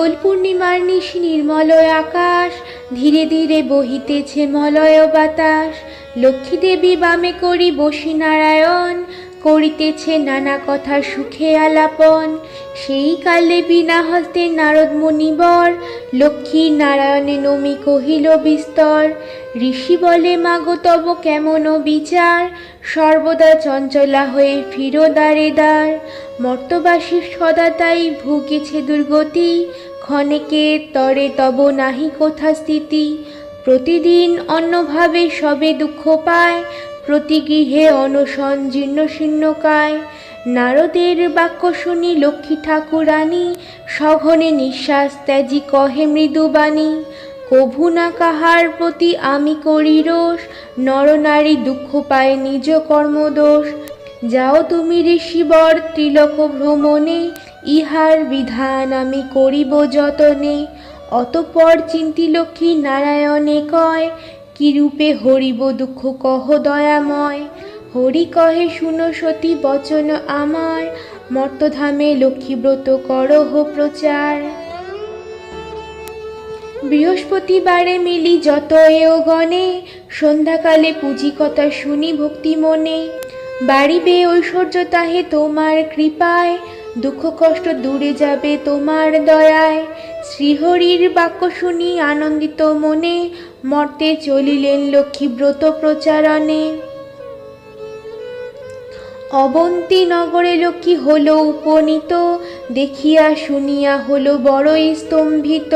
দোল পূর্ণিমার নিশি নির্মলয় আকাশ, ধীরে ধীরে বহিতেছে মলয় বাতাস। লক্ষ্মী দেবী বামে করি বসি নারায়ণ, করিতেছে নানা কথা সুখে আলাপন। সেই কালে বিনা হস্তে নারদ মুনিবর, লক্ষ্মী নারায়ণে নমি কহিল বিস্তর। ঋষি বলে মাগো তব কেমন বিচার, সর্বদা চঞ্চলা হয়ে ফিরো দ্বারে দ্বার। মর্তবাসী সদা তাই ভুগেছে দুর্গতি, ক্ষণেকে তরে তব নাহি কোথা স্থিতি। প্রতিদিন অন্যভাবে সবে দুঃখ পায়, প্রতি গৃহে অনশন জীর্ণ শীর্ণকায়। নারদের বাক্য শুনি লক্ষ্মী ঠাকুরানী, সঘনে নিঃশ্বাস ত্যাজি কহে মৃদুবাণী। কভু না কাহার প্রতি আমি করি রোষ, নরনারী দুঃখ পায় নিজ কর্মদোষ। যাও তুমি ঋষিবর ত্রিলোক ভ্রমণে, ইহার বিধান আমি করিব যতনে। অতঃপর চিন্তি লক্ষ্মী নারায়ণে কয়, কিরূপে হরিব দুঃখ কহ দয়াময়। হরি কহে শুনো সতী বচন আমার, মর্তধামে লক্ষ্মীব্রত করহ প্রচার। বৃহস্পতিবারে মিলি যত এও গণে, সন্ধ্যাকালে পুঁজি কথা শুনি ভক্তি মনে। বাড়িবে ঐশ্বর্য তাহে তোমার কৃপায়, দুঃখ কষ্ট দূরে যাবে তোমার দয়ায়। শ্রীহরির বাক্য শুনি আনন্দিত মনে, মর্তে চলিলেন লক্ষ্মীব্রত প্রচারণে। অবন্তী নগরে লক্ষ্মী হল উপনীত, দেখিয়া শুনিয়া হল বড়ই স্তম্ভিত।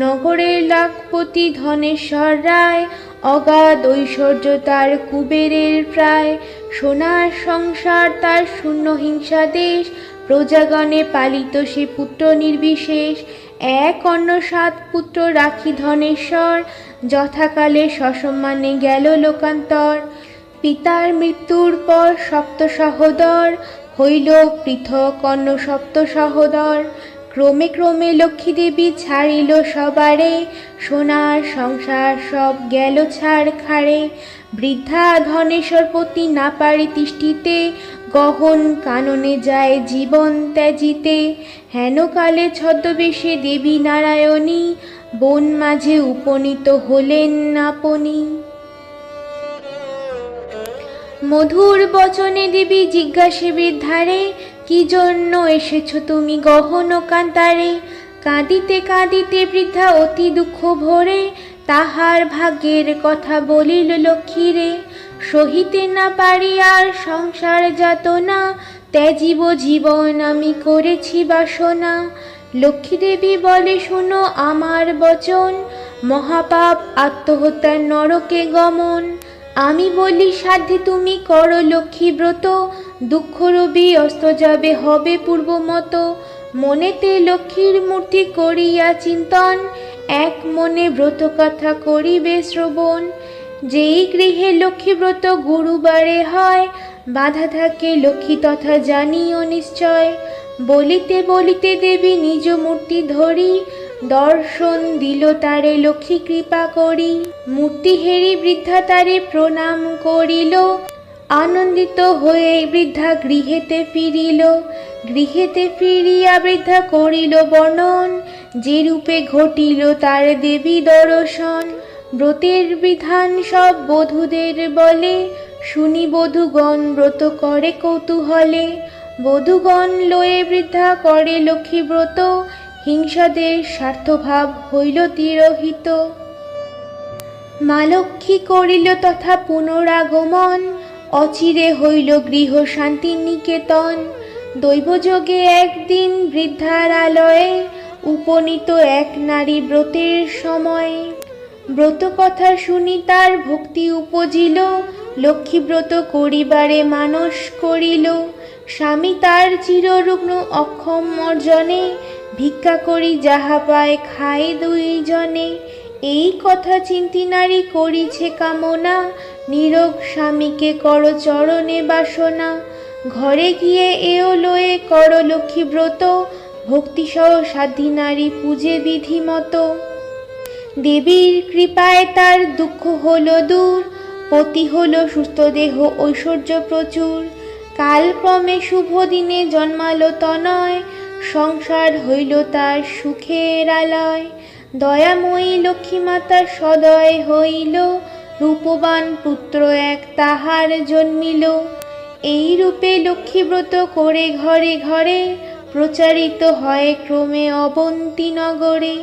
নগরের লাখপতি ধনেশ্বর রায়, অগাধ ঐশ্বর্য তার কুবেরের প্রায়। সোনার সংসার তার শূন্য হিংসা দেশ, প্রজাগণে পালিত সে পুত্র নির্বিশেষ। এক অন্য 7 পুত্র রাখি ধনেশ্বর, যথাকালে সসম্মানে গেল লোকান্তর। পিতার মৃত্যুর পর 7 সহোদর, হইল পৃথক অন্য 7 সহোদর। ক্রমে ক্রমে লক্ষ্মী দেবী ছাড়িল সবারে, সোনার সংসার সব গেল ছাড়খাড়ে। বৃদ্ধা ধনেশ্বর পতি না পারে তিষ্ঠিতে, গহন কাননে যায় জীবন ত্যাজিতে। হেন কালে ছদ্মবেশে দেবী নারায়ণী, বন মাঝে উপনীত হলেন আপনি। মধুর বচনে দেবী জিজ্ঞাসে বৃদ্ধারে, কি জন্য এসেছ তুমি গহন কান্তারে। কাঁদিতে কাঁদিতে বৃদ্ধা অতি দুঃখ ভরে, তাহার ভাগ্যের কথা বলিল লক্ষ্মীরে। সহিতে না পারি আর সংসার যাতনা, ত্যাজিব জীবন আমি করেছি বাসনা। লক্ষ্মী দেবী বলে শোনো আমার বচন, মহাপাপ আত্মহত্যার নরকে গমন। আমি বলি সাধ্যে তুমি করো লক্ষ্মীব্রত, দুঃখ রবি অস্ত যাবে হবে পূর্বমত। মনেতে লক্ষ্মীর মূর্তি করিয়া চিন্তন, এক মনে ব্রত কথা করিবে শ্রবণ। যেই গৃহে লক্ষ্মীব্রত গুরুবারে হয়, বাধা থাকে লক্ষ্মী তথা জানিও নিশ্চয়। বলিতে বলিতে দেবী নিজ মূর্তি ধরি, দর্শন দিল তারে লক্ষ্মী কৃপা করি। মূর্তি হেরি বৃদ্ধা তারে প্রণাম করিল, আনন্দিত হয়ে বৃদ্ধা গৃহেতে ফিরিল। গৃহেতে ফিরিয়া বৃদ্ধা করিল বর্ণন, যে রূপে ঘটিল তার দেবী দর্শন। ব্রতের বিধান সব বধূদের বলে, শুনি বধূগণ ব্রত করে কৌতূহলে। বধূগণ লয়ে বৃদ্ধা করে লক্ষ্মী ব্রত, হিংসাদের স্বার্থভাব হইল তিরোহিত। মা লক্ষ্মী করিল তথা পুনরাগমন, অচিরে হইল গৃহ শান্তি নিকেতন। দৈবযোগে একদিন বৃদ্ধার আলয়ে, উপনীত এক নারী ব্রতের সময়। ব্রত কথা শুনি তার ভক্তি উপজিল, লক্ষ্মীব্রত করিবারে মানস করিল। স্বামী তার চিররুগ্ন অক্ষম অর্জনে, ভিক্ষা করি যাহা পায় খায় দুইজনে। এই কথা চিন্তি নারী করিছে কামনা, নীরোগ স্বামীকে কর চরণে বাসনা। ঘরে গিয়ে এও লয়ে কর লক্ষ্মীব্রত, ভক্তিসহ সাধ্যী নারী পূজে বিধিমতো। দেবীর কৃপায় তার দুঃখ হলো দূর, পতি হলো সুস্থ দেহ ঐশ্বর্য প্রচুর। কালক্রমে শুভ দিনে জন্মালো তনয়, সংসার হইল তার সুখের আলয়। দয়াময়ী লক্ষ্মীমাতা সদয় হইল, রূপবান পুত্র এক তাহার জন্মিল। এই রূপে লক্ষ্মীব্রত করে ঘরে ঘরে, প্রচারিত হয় ক্রমে অবন্তী নগরে।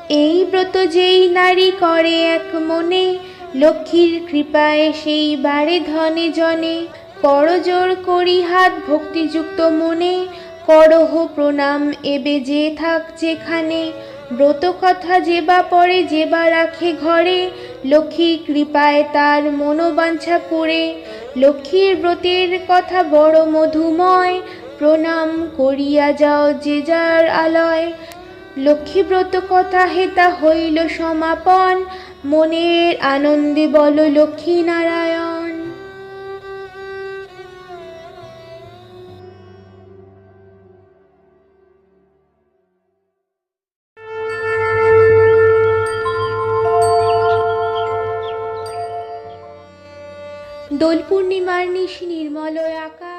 এই ব্রত যেই নারী করে এক মনে, লক্ষ্মীর কৃপায় সেই বাড়ে ধনে জনে। করজোড় করি হাত ভক্তিযুক্ত মনে, করহ প্রণাম এবে যে থাক যেখানে। ব্রত কথা যেবা পড়ে যেবা রাখে ঘরে, লক্ষ্মীর কৃপায় তার মনোবাঞ্ছা পুরে। লক্ষ্মীর ব্রতের কথা বড় মধুময়, প্রণাম করিয়া যাও যে যার আলয়। লক্ষ্মীব্রত কথা হেতা হইল সমাপন, মনের আনন্দে বল লক্ষ্মী নারায়ণ। দোল পূর্ণিমার নিশি নির্মল আকাশ।